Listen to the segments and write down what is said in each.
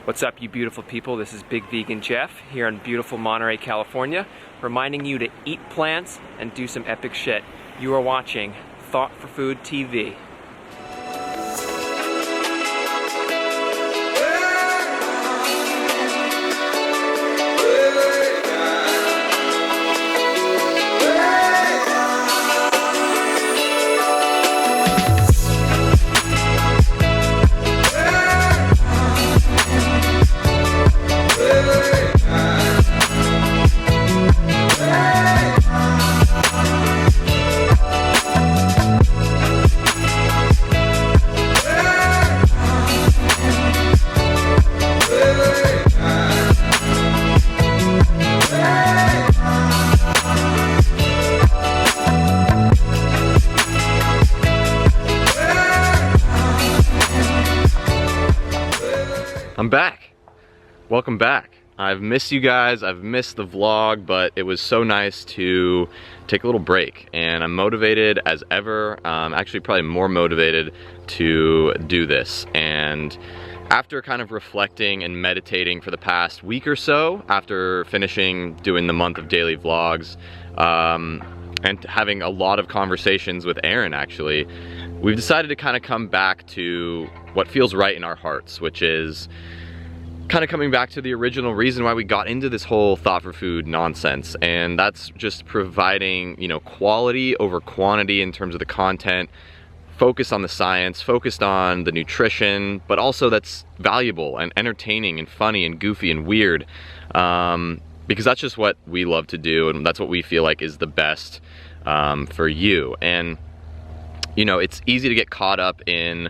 What's up, you beautiful people? This is Big Vegan Jeff here in beautiful Monterey, California, reminding you to eat plants and do some epic shit. You are watching Thought for Food TV. I'm back. Welcome back. I've missed you guys, I've missed the vlog, but it was so nice to take a little break, and I'm motivated as ever, actually probably more motivated to do this. And after kind of reflecting and meditating for the past week or so, after finishing doing the month of daily vlogs, and having a lot of conversations with Aaron actually, we've decided to kind of come back to what feels right in our hearts, which is kind of coming back to the original reason why we got into this whole Thought for Food nonsense, and that's just providing, you know, quality over quantity in terms of the content, focused on the science, focused on the nutrition, but also that's valuable and entertaining and funny and goofy and weird, because that's just what we love to do, and that's what we feel like is the best for you. And you know, it's easy to get caught up in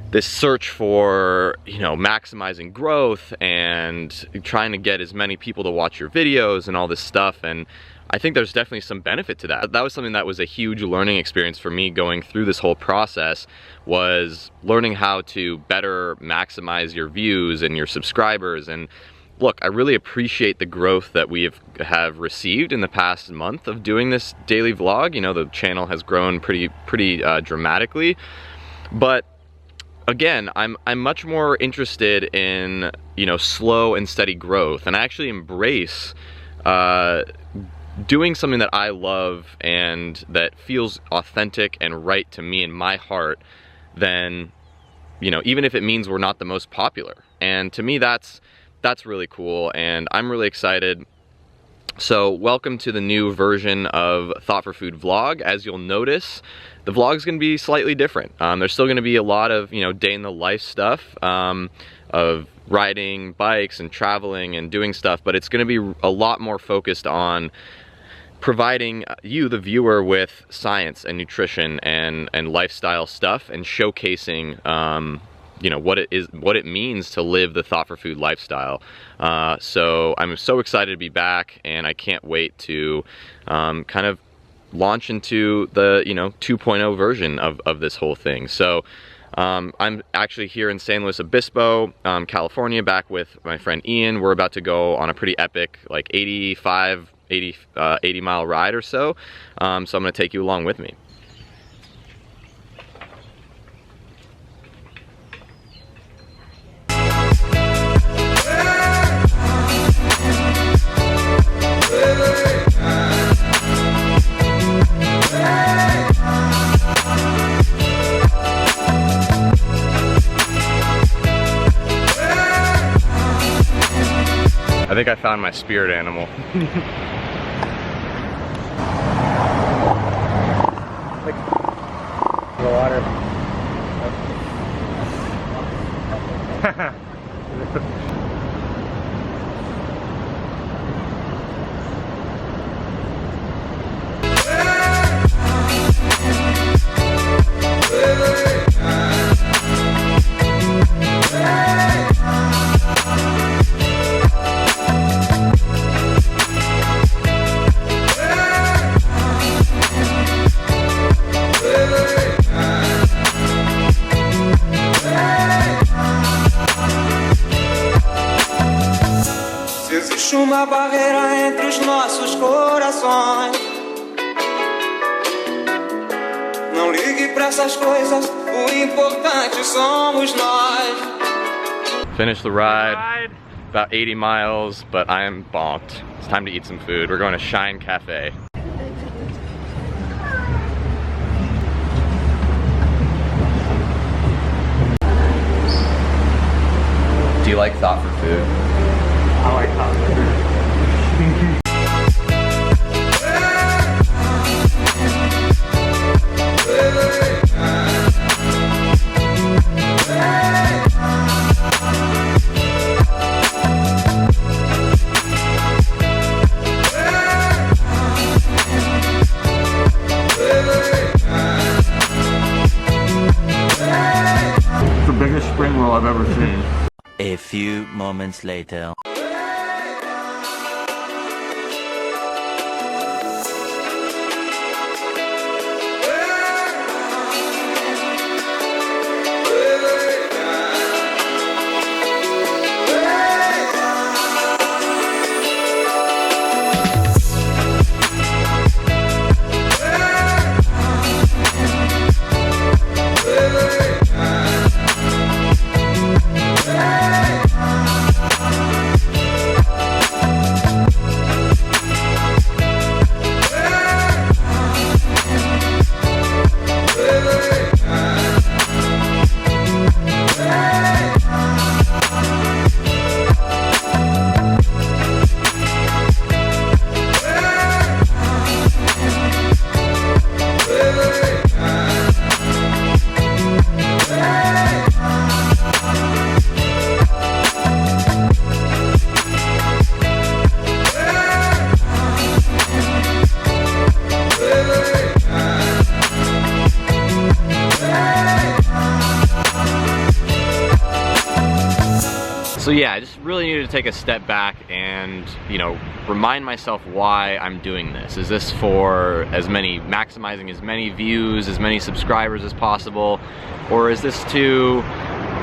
this search for, you know, maximizing growth and trying to get as many people to watch your videos and all this stuff, and I think there's definitely some benefit to that. That was something that was a huge learning experience for me going through this whole process, was learning how to better maximize your views and your subscribers. And look, I really appreciate the growth that we have received in the past month of doing this daily vlog. You know, the channel has grown pretty dramatically, but again, I'm much more interested in, you know, slow and steady growth, and I actually embrace doing something that I love and that feels authentic and right to me in my heart, then, you know, even if it means we're not the most popular. And to me, that's really cool, and I'm really excited. So welcome to the new version of Thought for Food vlog. As you'll notice, the vlog's gonna be slightly different. There's still gonna be a lot of, you know, day in the life stuff, of riding bikes and traveling and doing stuff, but it's gonna be a lot more focused on providing you, the viewer, with science and nutrition and lifestyle stuff, and showcasing you know, what it means to live the Thought for Food lifestyle. So I'm so excited to be back, and I can't wait to kind of launch into the, you know, 2.0 version of this whole thing. So I'm actually here in San Luis Obispo, California, back with my friend Ian. We're about to go on a pretty epic, like 80 mile ride or so. So I'm gonna take you along with me. I think I found my spirit animal. Like the water. Existe uma barreira entre os nossos corações. Não ligue pra essas coisas, o importante somos nós. Finished the ride. About 80 miles, but I am bonked. It's time to eat some food. We're going to Shine Cafe. Do you like thought for food? I like thought for food. The biggest spring roll I've ever seen. A few moments later. So yeah, I just really needed to take a step back and, you know, remind myself why I'm doing this. Is this for maximizing as many views, as many subscribers as possible? Or is this to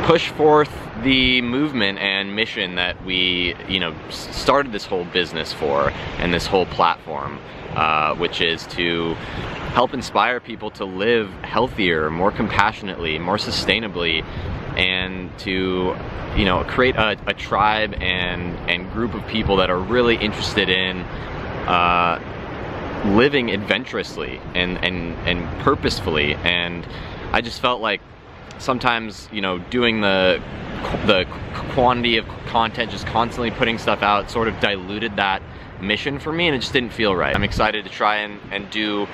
push forth the movement and mission that we, you know, started this whole business for and this whole platform, which is to help inspire people to live healthier, more compassionately, more sustainably, and to, you know, create a tribe and group of people that are really interested in living adventurously and purposefully. And I just felt like sometimes, you know, doing the quantity of content, just constantly putting stuff out, sort of diluted that mission for me, and it just didn't feel right. I'm excited to try and do,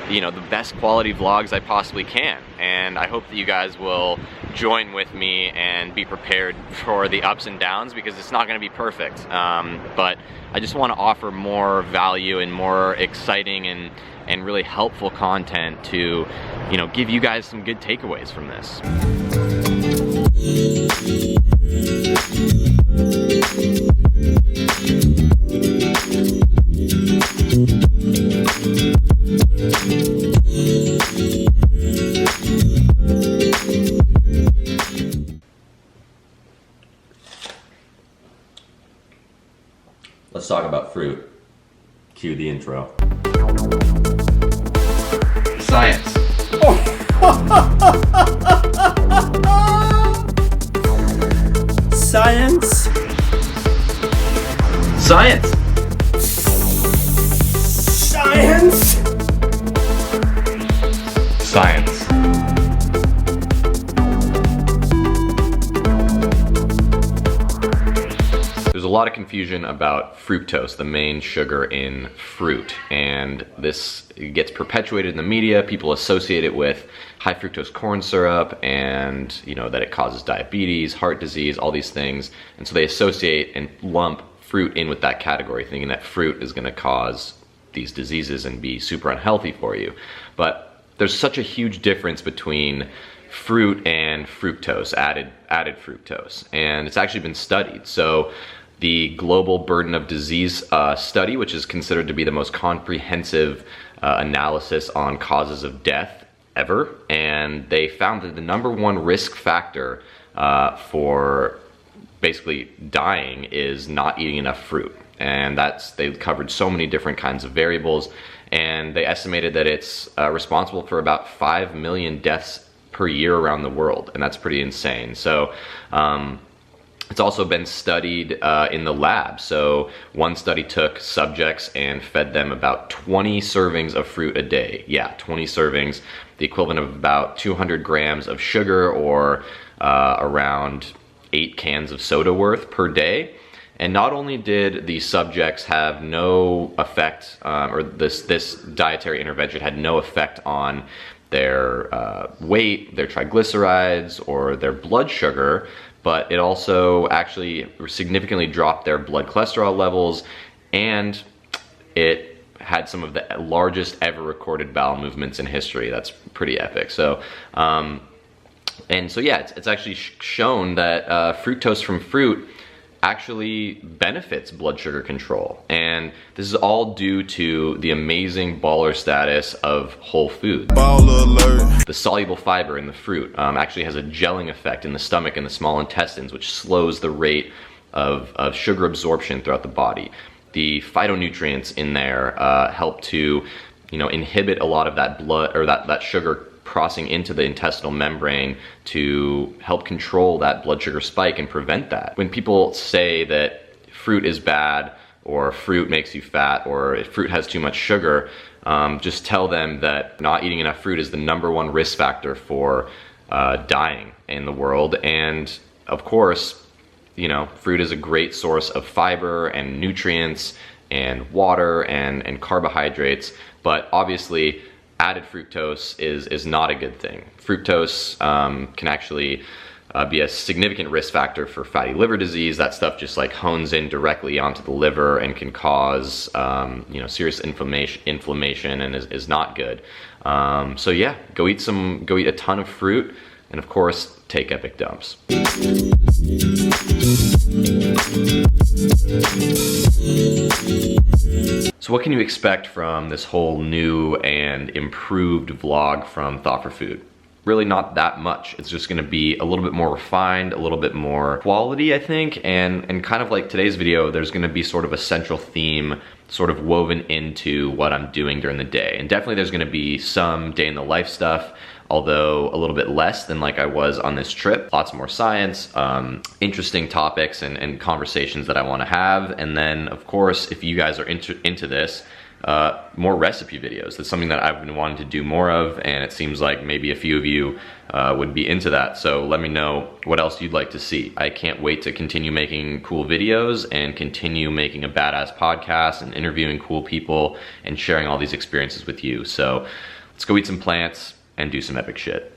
you know, the best quality vlogs I possibly can, and I hope that you guys will join with me and be prepared for the ups and downs, because it's not going to be perfect, but I just want to offer more value and more exciting and really helpful content to, you know, give you guys some good takeaways from this. Let's talk about fruit. Cue the intro. Science. Science. Science. Science. Science. There's a lot of confusion about fructose, the main sugar in fruit, and this gets perpetuated in the media. People associate it with high fructose corn syrup, and, you know, that it causes diabetes, heart disease, all these things, and so they associate and lump fruit in with that category, thinking that fruit is going to cause these diseases and be super unhealthy for you. But there's such a huge difference between fruit and fructose, added fructose, and it's actually been studied. So the Global Burden of Disease study, which is considered to be the most comprehensive analysis on causes of death ever, and they found that the #1 risk factor for basically dying is not eating enough fruit. And they've covered so many different kinds of variables, and they estimated that it's responsible for about 5 million deaths per year around the world, and that's pretty insane. So It's also been studied in the lab. So one study took subjects and fed them about 20 servings of fruit a day. Yeah, 20 servings, the equivalent of about 200 grams of sugar, or around 8 cans of soda worth per day. And not only did the subjects have no effect, or this dietary intervention had no effect on their weight, their triglycerides, or their blood sugar, but it also actually significantly dropped their blood cholesterol levels, and it had some of the largest ever recorded bowel movements in history. That's pretty epic. So, and so yeah, it's actually shown that fructose from fruit actually benefits blood sugar control. And this is all due to the amazing baller status of whole foods. Baller alert. The soluble fiber in the fruit actually has a gelling effect in the stomach and the small intestines, which slows the rate of sugar absorption throughout the body. The phytonutrients in there help to, inhibit a lot of that blood, or that sugar crossing into the intestinal membrane, to help control that blood sugar spike and prevent that. When people say that fruit is bad, or fruit makes you fat, or if fruit has too much sugar, just tell them that not eating enough fruit is the #1 risk factor for dying in the world. And of course, fruit is a great source of fiber and nutrients and water and carbohydrates, but obviously added fructose is not a good thing. Fructose can actually be a significant risk factor for fatty liver disease. That stuff just like hones in directly onto the liver and can cause serious inflammation and is not good. So yeah, go eat a ton of fruit, and of course take epic dumps. So what can you expect from this whole new and improved vlog from Thought for Food? Really not that much. It's just gonna be a little bit more refined, a little bit more quality, I think, and kind of like today's video, there's gonna be sort of a central theme sort of woven into what I'm doing during the day. And definitely there's gonna be some day in the life stuff, although a little bit less than like I was on this trip. Lots more science, interesting topics and conversations that I wanna have. And then of course, if you guys are into this, more recipe videos. That's something that I've been wanting to do more of, and it seems like maybe a few of you would be into that. So let me know what else you'd like to see. I can't wait to continue making cool videos and continue making a badass podcast and interviewing cool people and sharing all these experiences with you. So let's go eat some plants and do some epic shit.